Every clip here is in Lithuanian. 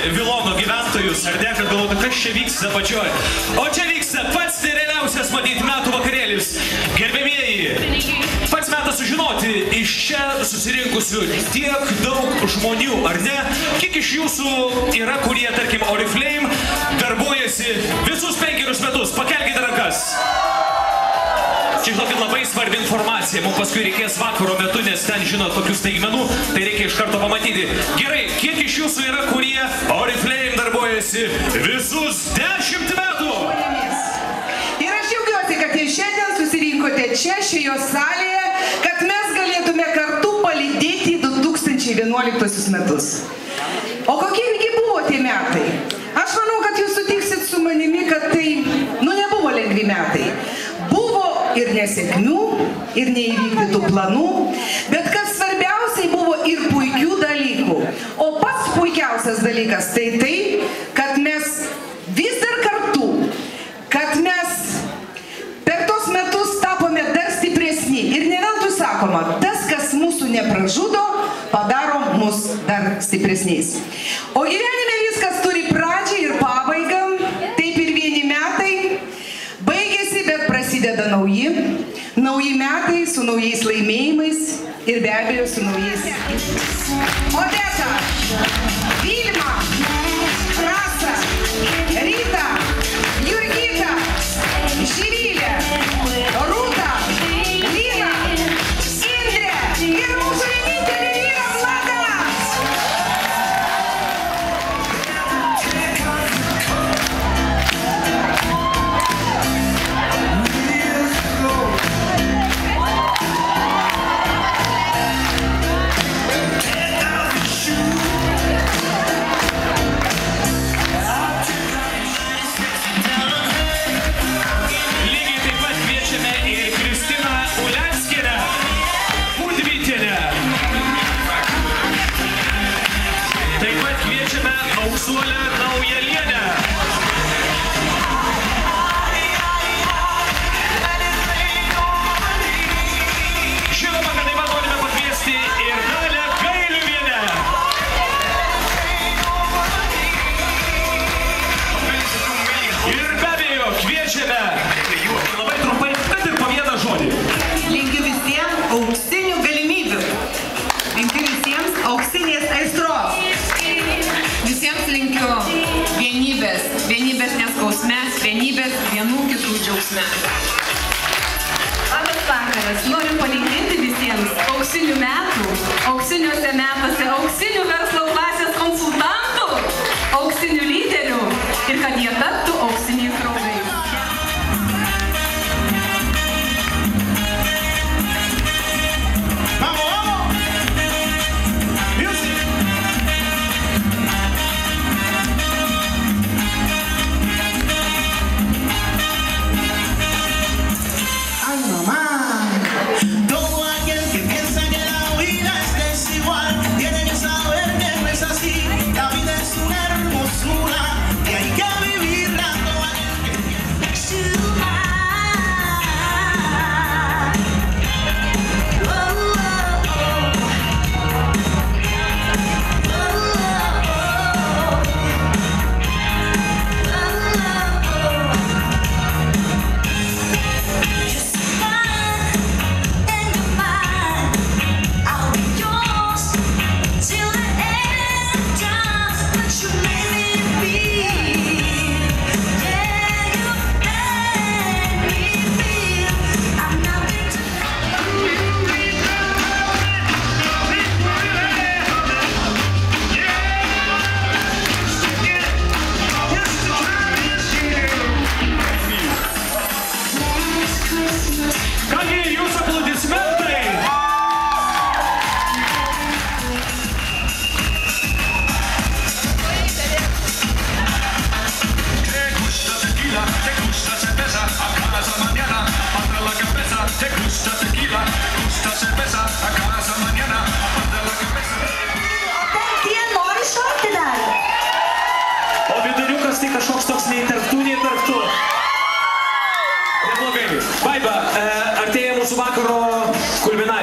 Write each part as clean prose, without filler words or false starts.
Vilono gyventojus, ar ne, kad galvotų, kas čia vyksta pačioj. O čia vyksta pats nerealiausias, matyti, metų vakarėlis. Gerbėmieji, pats metas sužinoti iš čia susirinkusių tiek daug žmonių, ar ne? Kiek iš jūsų yra, kurie, tarkim, Oriflame darbuojasi visus 5 metus? Pakelkite rankas. Čia, žinokit, labai svarbi informacija. Mums paskui reikės vakaro metu, nes ten, žinot, tokių staigmenų, tai reikia iš karto pamatyti. Gerai, kiek iš jūsų yra, kurie Oriflame darbuojasi visus 10 metų? Ir aš džiaugiuosi, kad jūs šiandien susirinkote čia, šioje salėje, kad mes galėtume kartu palydėti 2011 metus. O kokiegi buvo tie metai? Aš manau, kad jūs sutiksit su manimi, kad tai, nebuvo lengvi metai. Ir nesėkmių, ir neįvykdytų planų, bet kas svarbiausiai buvo ir puikių dalykų. O pats puikiausias dalykas tai tai, kad mes vis dar kartu, kad mes per tos metus tapome dar stipresni. Ir ne veltui sakoma, tas, kas mūsų nepražudo, padaro mus dar stipresniais. O gyvenime viskas turi pradžią ir pabaigą, taip ir vieni metai baigėsi, bet prasideda nauji metai su naujais laimėjimais ir be abejo su naujais. Odeta, Vilma, Rasa, Rita, Jurgita, Živilė, Rūta, Lina, Indrė ir mūsų vienintelė vyra Vladas. Vienybės vienų kitų džiaugsme. Labas vakaras. Noriu palinkėti visiems auksinių metų, auksiniuose metuose auksinių verslo klasės konsultantų, auksinių lyderių ir kad jie taptų auksiniais draugais.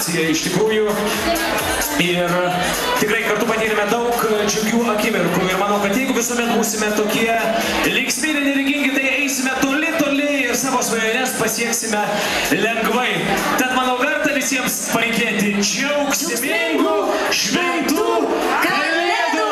kulminacija iš tikrųjų. Ir tikrai kartu patyrėme daug džiugių akimirkų. Ir manau, kad jeigu visuomet būsime tokie linksmi ir energingi, tai eisime toli, toli ir savo svajones pasieksime lengvai. Tad manau, verta visiems palinkėti džiaugsimingų šventų Kalėdų!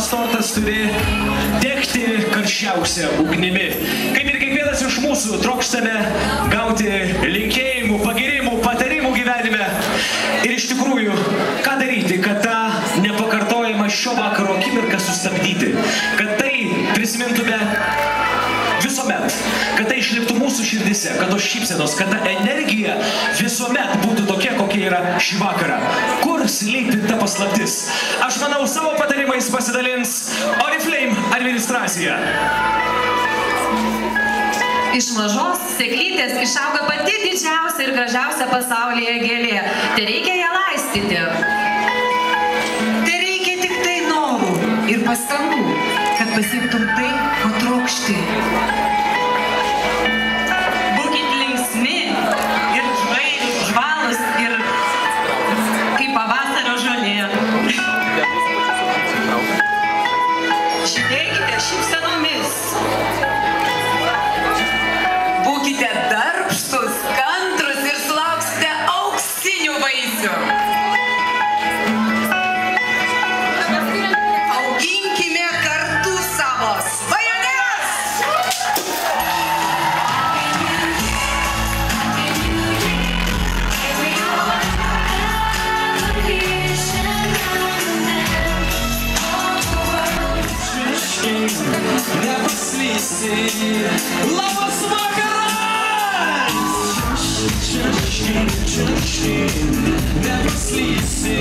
Tortas turi degti karščiausia ugnimi. Kaip ir kiekvienas iš mūsų trokštame gauti linkėjimų, pagirimų, patarimų gyvenime. Ir iš tikrųjų, ką daryti, kad tą nepakartojamą šio vakaro akimirką sustabdyti, kad tai prisimintume visuomet, kad tai išliktų mūsų širdise, kad tos šypsenos, kad ta energija visuomet būtų tokia, kokia yra šį vakarą. Kur slypi ta paslaptis? Aš manau, savo patarimais pasidalins Oriflame administracija. Iš mažos sėklytės išauga pati didžiausia ir gražiausia pasaulyje gėlė. Tai reikia ją laistyti. Tai reikia tik tai norų ir pastangų, kad pasiektum tai, ko trokšti. Būkit linksmi ir žvalūs ir kaip pavasario žolė. Žydėkite šypsenomis. Būkite darbštūs, kantrūs ir sulauksite auksinių vaisių. Auginkime kartu savo svajones! Nepaslysi, labas vakaras! Nepaslysi.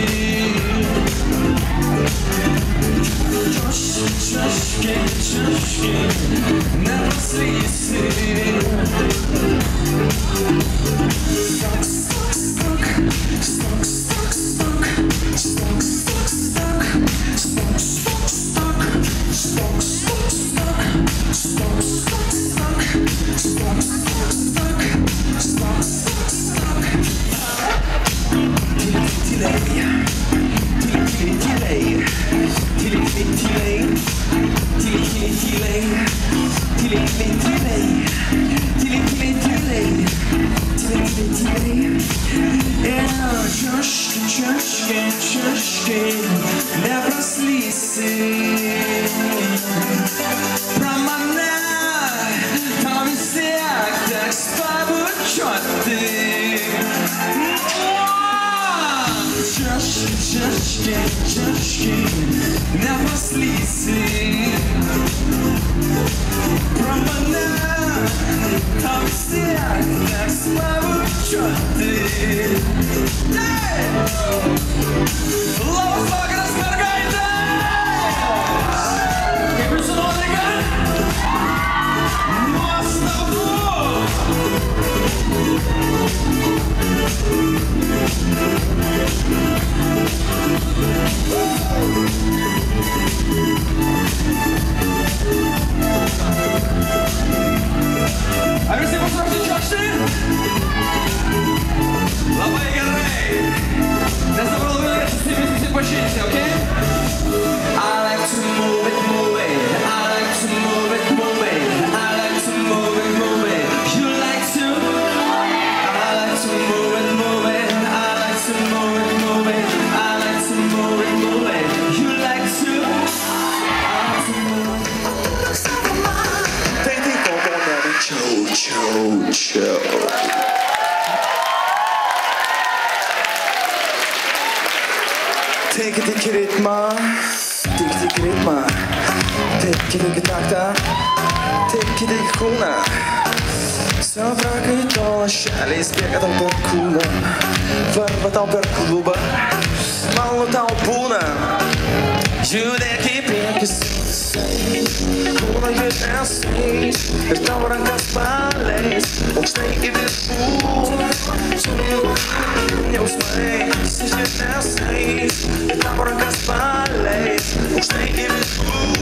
Nepaslysi. Delay. tyliai, tyliai, tyliai, tyliai, tyliai, tyliai, tyliai, tyliai. Ir čiuški, nepraslysi. Pro mane tau vis tiek teks pabučiuoti. Čiuški, nepraslysi. Pro mane tau vis tiek teks pabučiuoti. Labas vakaras, mergaitė! Kaip jūsų nuotaika? Nuostabu! Ar visi pasiruošę čiuožti? Labai gerai! Nes dabar labai norėčiau su jumis susipažinti, okay? I like to move it, move it. I like to move it, move it. I like to move it, move it. You like to? I like to move it, move it. I like to move it, move it. I like to move it, move it. You like to? I like to move it. Take on that cho. Tik ritma, tik takta, tik kona. Savrakai to šeliais bėga tau per kūną, varva tau per klubą, malonu tau būna. Judėk į priekį kūno judesiais ir tavo rankas paleis aukštai į viršų. Jausmais judesiais ir tavo rankas paleis aukštai į viršų.